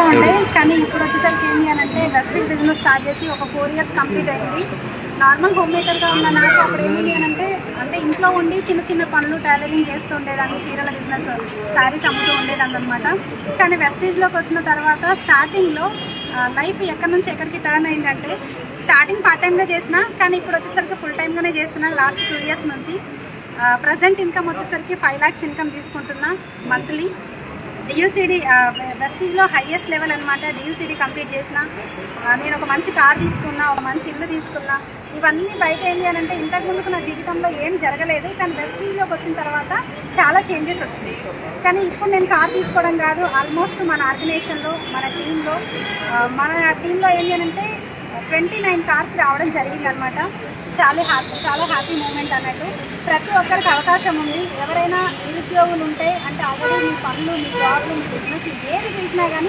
ఉండే కానీ ఇప్పుడు వచ్చేసరికి ఏంటి అని అంటే వెస్ట్రిక్ బిజినెస్ స్టార్ట్ చేసి ఒక 4 years కంప్లీట్ అయింది. నార్మల్ హోమ్ మేకర్గా ఉన్న నాకు అప్పుడు ఏంటి అని అంటే ఇంట్లో ఉండి చిన్న చిన్న పనులు టైలరింగ్ చేస్తూ ఉండేదాన్ని, చీరల బిజినెస్, శారీస్ అమ్ముతూ ఉండేదాన్ని అనమాట. కానీ వెస్టేజ్లోకి వచ్చిన తర్వాత స్టార్టింగ్లో లైఫ్ ఎక్కడి నుంచి ఎక్కడికి టర్న్ అయిందంటే స్టార్టింగ్ పార్ట్ టైమ్గా చేసిన, కానీ ఇప్పుడు వచ్చేసరికి ఫుల్ టైమ్గానే చేస్తున్నాను లాస్ట్ 2 years నుంచి. ప్రజెంట్ ఇన్కమ్ వచ్చేసరికి 5 lakhs ఇన్కమ్ తీసుకుంటున్నా మంత్లీ. డియూసీడీ వెస్టీజ్లో హైయెస్ట్ లెవెల్ అనమాట. డియూసీడీ కంప్లీట్ చేసిన, నేను ఒక మంచి కార్ తీసుకున్నా, ఒక మంచి ఇల్లు తీసుకున్నా. ఇవన్నీ బయట ఏంటి అని అంటే ఇంతకుముందుకు నా జీవితంలో ఏం జరగలేదు, కానీ వెస్టీజ్లోకి వచ్చిన తర్వాత చాలా చేంజెస్ వచ్చినాయి. కానీ ఇప్పుడు నేను కార్ తీసుకోవడం కాదు, ఆల్మోస్ట్ మన ఆర్గనైజేషన్లో మన టీంలో ఏంటి అని అంటే 29 కార్స్ రావడం జరిగింది అనమాట. చాలా హ్యాపీ మూమెంట్ అన్నట్టు. ప్రతి ఒక్కరికి అవకాశం ఉంది. ఎవరైనా నిరుద్యోగులు ఉంటే అంటే ఆల్రెడీ మీ పనులు, మీ జాబ్లు, మీ బిజినెస్ ఏది చేసినా కానీ